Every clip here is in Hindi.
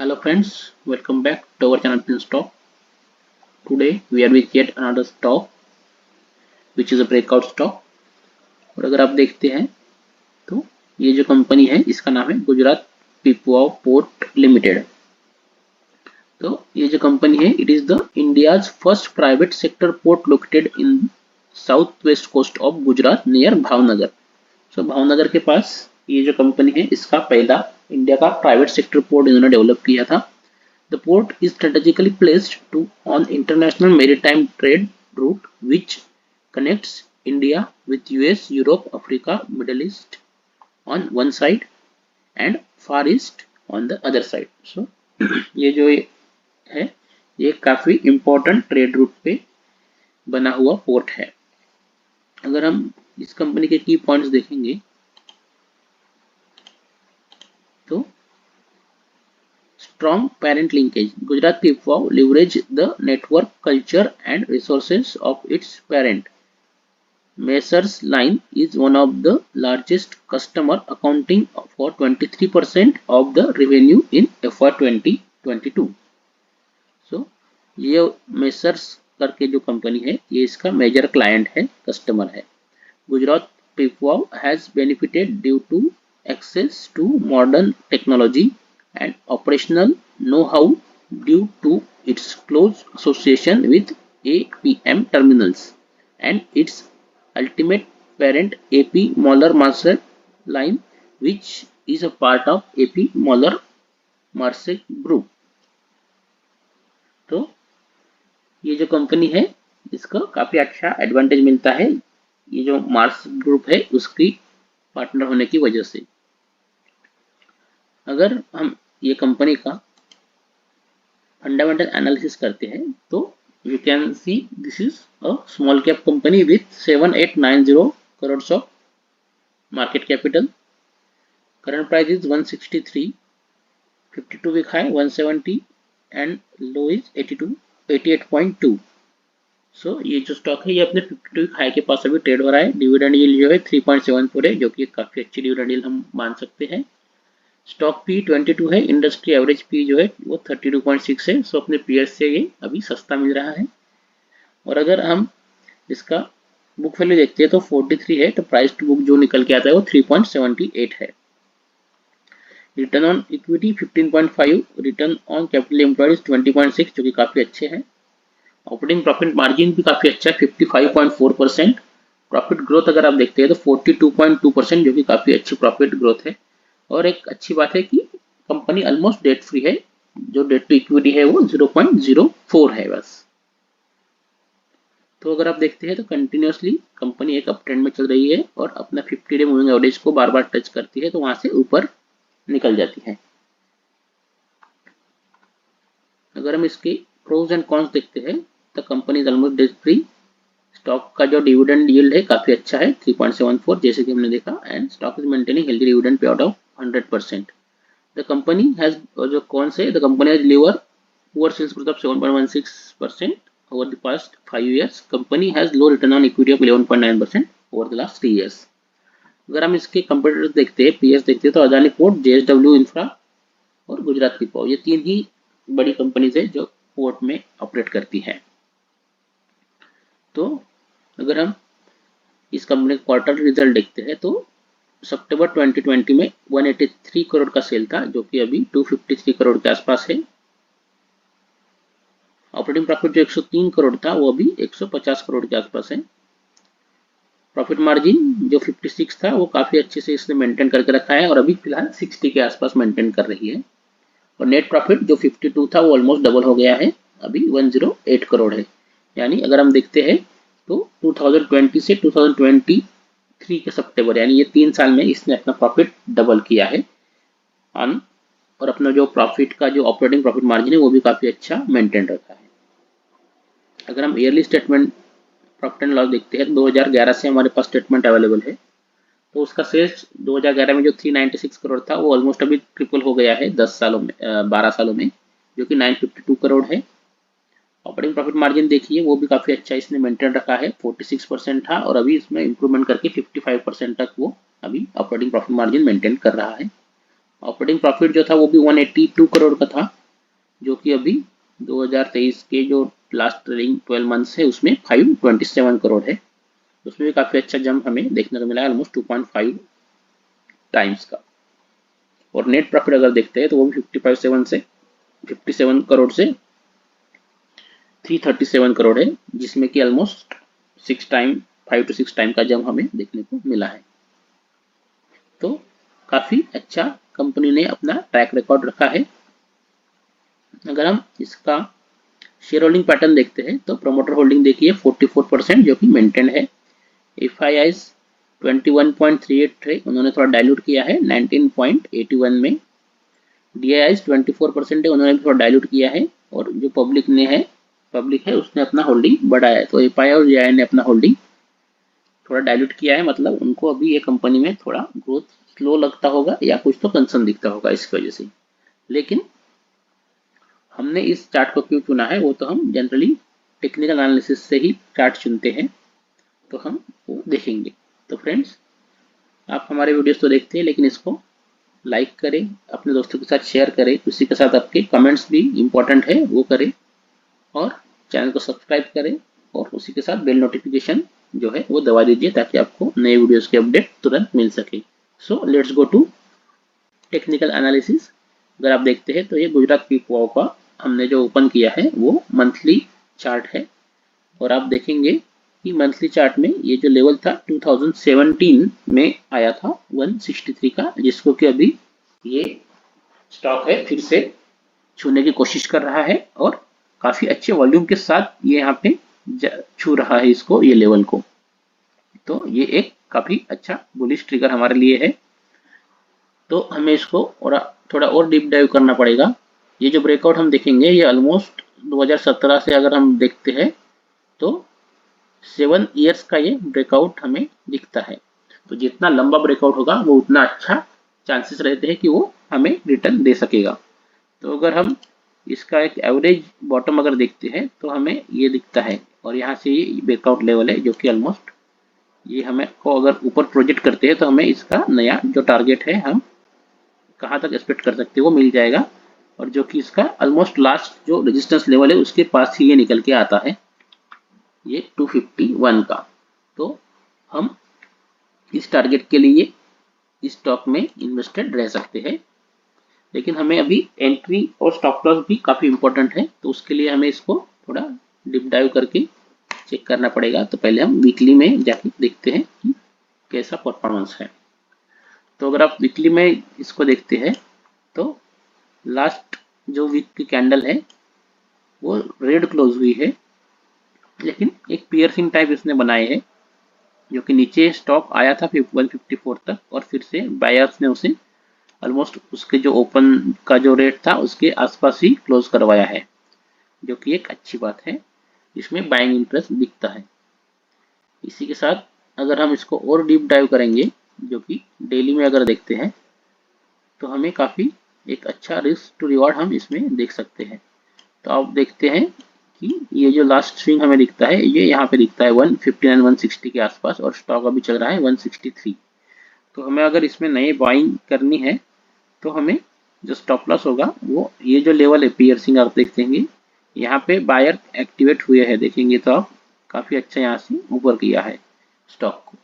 Hello friends, welcome back to our channel Pin Stock. Today we are with yet another stock which is a breakout stock. और अगर आप देखते हैं तो ये जो कंपनी है इसका नाम है गुजरात पिपवाव पोर्ट लिमिटेड। तो ये जो कंपनी है it is the India's first private sector port located in south west coast of Gujarat near Bhavnagar. So Bhavnagar के पास ये जो कंपनी है इसका पहला इंडिया का प्राइवेट सेक्टर पोर्ट इन्होंने डेवलप किया था। The port is strategically placed on international maritime trade route which connects India with US, Europe, Africa, Middle East on one side and Far East on the other side. So ये जो है ये काफी important ट्रेड रूट पे बना हुआ पोर्ट है। अगर हम इस कंपनी के की पॉइंट्स देखेंगे तो Strong parent linkage. Gujarat Pipavav leverage the network, culture and resources of its parent. Messrs Line is one of the largest customer accounting for 23% of the revenue in FY 2022. So, ये Messrs करके जो कंपनी है ये इसका मेजर क्लाइंट है, कस्टमर है। Gujarat Pipavav has benefited due to access to modern technology and operational know-how due to its close association with APM terminals and its ultimate parent AP Moller Maersk Line, which is a part of AP Moller Maersk Group. तो ये जो कंपनी है इसका काफी अच्छा एडवांटेज मिलता है ये जो मार्स ग्रुप है उसकी पार्टनर होने की वजह से। अगर हम ये कंपनी का फंडामेंटल एनालिसिस करते हैं तो you can see this is a small cap company with 7890 crore of market capital. Current price is 163, 52 week high 170 and low is 88.2। So ये जो स्टॉक है ये अपने 52 वीक हाई के पास अभी ट्रेड हो रहा है। डिविडेंड यील्ड जो है 3.74 है जो कि काफी अच्छी डिविडेंड यील्ड हम मान सकते हैं। स्टॉक पी 22 है, इंडस्ट्री एवरेज पी जो है वो 32.6 है। सो अपने पीएस से ये अभी सस्ता मिल रहा है। और अगर हम इसका बुक वैल्यू देखते हैं तो 43 है, तो प्राइस टू बुक जो निकल के आता है वो 3.78 है। Return on equity 15.5, return on capital employed 20.6 जो कि काफी अच्छे हैं। ऑपरेटिंग प्रॉफिट मार्जिन भी काफी अच्छा है 55.4%। प्रॉफिट ग्रोथ अगर आप देखते हैं तो 42.2% जो कि काफी अच्छी प्रॉफिट ग्रोथ है। और एक अच्छी बात है कि कंपनी ऑलमोस्ट डेट फ्री है, जो डेट टू इक्विटी है वो 0.04 है बस। तो अगर आप देखते हैं तो कंटिन्यूसली कंपनी एक अप ट्रेंड में चल रही है और अपना 50 डे मूविंग एवरेज को बार बार टच करती है तो वहां से ऊपर निकल जाती है। अगर हम इसके प्रोज एंड कॉन्स देखते हैं तो company is almost debt free. Stock का जो डिविडेंड यील्ड है काफी अच्छा है 3.74 जैसे कि हमने देखा, and stock is maintaining healthy dividend pay out of 100%. The company has जो कौन से the company has delivered poor sales growth of 7.16% over the past 5 years. Company has low return on equity of 11.9% over the last 3 years. अगर हम इसके कंपटीटर्स देखते हैं पीएस देखते हैं तो अदानी पोर्ट, जेएसडब्ल्यू इंफ्रा और गुजरात पिपवाव ये तीन ही बड़ी कंपनीज है जो पोर्ट में ऑपरेट करती है। तो अगर हम इस कंपनी का क्वार्टर रिजल्ट देखते हैं तो सितंबर 2020 में 183 करोड़ का सेल था जो कि अभी 253 करोड़ के आसपास है। ऑपरेटिंग प्रॉफिट जो 103 करोड़ था वो अभी 150 करोड़ के आसपास है। प्रॉफिट मार्जिन जो 56 था वो काफी अच्छे से इसने मेंटेन करके रखा है और अभी फिलहाल 60 के आसपास मेंटेन कर रही है। और नेट प्रॉफिट जो 52 था वो ऑलमोस्ट डबल हो गया है, अभी 108 करोड़ है। यानी अगर हम देखते हैं तो 2020 से 2023 के सितंबर यानी ये 3 साल में इसने अपना प्रॉफिट डबल किया है और अपना जो प्रॉफिट का जो ऑपरेटिंग प्रॉफिट मार्जिन है वो भी काफी अच्छा मेंटेन रखा है। अगर हम yearly statement profit and loss देखते हैं तो 2011 से हमारे पास स्टेटमेंट अवेलेबल है तो उसका सेल्स 2011 में जो 396 करोड़ था वो ऑलमोस्ट अभी ट्रिपल हो गया है 12 सालों में जो कि 952 करोड़ है। ऑपरेटिंग प्रॉफिट मार्जिन देखिए वो भी काफी अच्छा इसने मेंटेन रखा है, 46% था और अभी इसमें इंप्रूवमेंट करके 55% तक वो अभी ऑपरेटिंग प्रॉफिट मार्जिन मेंटेन कर रहा है। ऑपरेटिंग प्रॉफिट जो था वो भी 182 करोड़ का था, जो कि अभी 2023 के जो लास्ट ट्रेलिंग 12 मंथ्स है उसमें 527 करोड़ है। उसमें भी काफ़ी अच्छा जंप हमें देखने को मिला है, ऑलमोस्ट 2.5 टाइम्स का। और नेट प्रॉफिट अगर देखते हैं तो वो भी 57 करोड़ से 337 करोड़ है, जिसमें कि ऑलमोस्ट 5 to 6 टाइम का जंप हमें देखने को मिला है। तो काफ़ी अच्छा कंपनी ने अपना ट्रैक रिकॉर्ड रखा है। अगर हम इसका शेयर होल्डिंग पैटर्न देखते हैं तो प्रमोटर होल्डिंग देखिए 44% जो कि मेंटेन है। FIIs 21.38 है, उन्होंने थोड़ा डाइल्यूट किया है 19.81 में। DIIs 24% है, उन्होंने भी थोड़ा डाइल्यूट किया है। और जो पब्लिक है उसने अपना होल्डिंग बढ़ाया है। तो FII और DII ने अपना होल्डिंग थोड़ा डाइल्यूट किया है, मतलब उनको अभी ये कंपनी में थोड़ा ग्रोथ स्लो लगता होगा या कुछ तो कंसर्न दिखता होगा इसकी वजह से। लेकिन हमने इस चार्ट को क्यों चुना है, वो तो हम जनरली टेक्निकल एनालिसिस से ही चार्ट चुनते हैं, तो हम वो देखेंगे। तो फ्रेंड्स, आप हमारे वीडियोस तो देखते हैं, लेकिन इसको लाइक करें, अपने दोस्तों के साथ शेयर करें, उसी के साथ आपके कमेंट्स भी इम्पोर्टेंट है वो करें, और चैनल को सब्सक्राइब करें, और उसी के साथ बेल नोटिफिकेशन जो है वो दबा दीजिए ताकि आपको नए वीडियोस के अपडेट तुरंत मिल सके। So let's go to technical analysis. अगर आप देखते हैं तो ये गुजरात पीपवाओ का हमने जो ओपन किया है वो मंथली चार्ट है, और आप देखेंगे कि मंथली चार्ट में ये जो लेवल था 2017 में आया था 163 का, जिसको कि अभी ये स्टॉक है फिर से छूने की कोशिश कर रहा है, और काफी अच्छे वॉल्यूम के साथ ये यहाँ पे छू रहा है इसको, ये लेवल को। तो ये एक काफी अच्छा बुलिश ट्रिगर हमारे लिए है। तो हमें इसको और थोड़ा और डीप डाइव करना पड़ेगा। ये जो ब्रेकआउट हम देखेंगे ये ऑलमोस्ट 2017 से अगर हम देखते हैं तो 7 ईयर्स का ये ब्रेकआउट हमें दिखता है। तो जितना लंबा ब्रेकआउट होगा वो उतना अच्छा चांसेस रहते हैं कि वो हमें रिटर्न दे सकेगा। तो अगर हम इसका एक एवरेज बॉटम अगर देखते हैं तो हमें ये दिखता है, और यहाँ से ये ब्रेकआउट लेवल है जो कि ऑलमोस्ट ये हमें को अगर ऊपर प्रोजेक्ट करते हैं तो हमें इसका नया जो टारगेट है हम कहाँ तक एक्सपेक्ट कर सकते हैं वो मिल जाएगा। और जो कि इसका ऑलमोस्ट लास्ट जो रेजिस्टेंस लेवल है उसके पास ही ये निकल के आता है, ये 251 का। तो हम इस टारगेट के लिए इस स्टॉक में इन्वेस्टेड रह सकते हैं। लेकिन हमें अभी एंट्री और स्टॉप लॉस भी काफ़ी इंपॉर्टेंट है, तो उसके लिए हमें इसको थोड़ा डीप डाइव करके चेक करना पड़ेगा। तो पहले हम वीकली में जाके देखते हैं कि कैसा परफॉर्मेंस है। तो अगर आप वीकली में इसको देखते हैं तो लास्ट जो वीक की कैंडल है वो रेड क्लोज हुई है, लेकिन एक पियर्सिंग टाइप इसने बनाए है, जो कि नीचे स्टॉक आया था 154 तक, और फिर से बायर्स ने उसे ऑलमोस्ट उसके जो ओपन का जो रेट था उसके आसपास ही क्लोज करवाया है, जो कि एक अच्छी बात है, इसमें बाइंग इंटरेस्ट दिखता है। इसी के साथ अगर हम इसको और डीप डाइव करेंगे, जो कि डेली में अगर देखते हैं तो हमें काफ़ी एक अच्छा रिस्क टू रिवॉर्ड हम इसमें देख सकते हैं। तो आप देखते हैं कि ये जो लास्ट स्विंग हमें दिखता है ये यहाँ पे दिखता है 159 160 के आसपास, और स्टॉक अभी चल रहा है 163। तो हमें अगर इसमें नए बाइंग करनी है तो हमें जो स्टॉप लॉस होगा वो ये जो लेवल है पियर्सिंग आप देखेंगे यहाँ पे बायर एक्टिवेट हुए हैं, देखेंगे तो आप काफ़ी अच्छा यहाँ से ऊपर किया है स्टॉक को।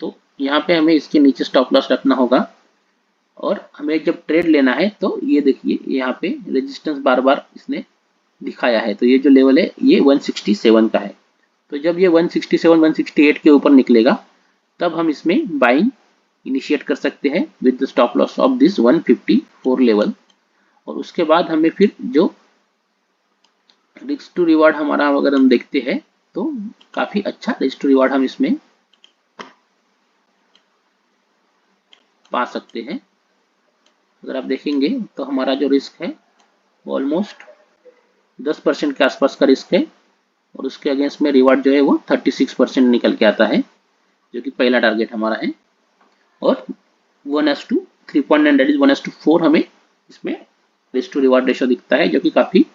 तो यहाँ पे हमें इसके नीचे स्टॉप लॉस रखना होगा, और हमें जब ट्रेड लेना है तो ये देखिए यहाँ पे रेजिस्टेंस बार बार इसने दिखाया है। तो ये जो लेवल है ये 167 का है। तो जब ये 167 168 के ऊपर निकलेगा तब हम इसमें बाइंग इनिशिएट कर सकते हैं with the stop loss of this 154 level. और उसके बाद हमें फिर जो रिस्क टू रिवार्ड हमारा अगर हम देखते हैं तो काफ़ी अच्छा रिस्क टू रिवार्ड हम इसमें पा सकते हैं। अगर आप देखेंगे तो हमारा जो रिस्क है वो ऑलमोस्ट 10% के आसपास का रिस्क है, और उसके अगेंस्ट में रिवार्ड जो है वो 36% निकल के आता है, जो कि पहला टारगेट हमारा है। और 1:3.9 दैट इज 1:4 हमें इसमें रिस्क टू रिवार्ड रेशो दिखता है, जो कि काफ़ी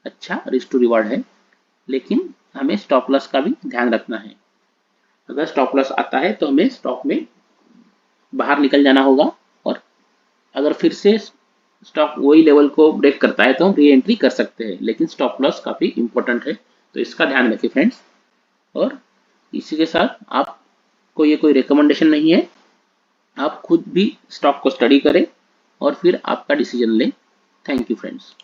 अच्छा रिस्क टू रिवार्ड है। लेकिन हमें स्टॉप लॉस का भी ध्यान रखना है। अगर स्टॉप लॉस आता है तो हमें स्टॉक में बाहर निकल जाना होगा, और अगर फिर से स्टॉक वही लेवल को ब्रेक करता है तो हम री एंट्री कर सकते हैं, लेकिन स्टॉप लॉस काफ़ी इंपॉर्टेंट है, तो इसका ध्यान रखें फ्रेंड्स। और इसी के साथ आपको ये कोई रिकमेंडेशन नहीं है, आप खुद भी स्टॉक को स्टडी करें और फिर आपका डिसीजन लें। Thank you friends.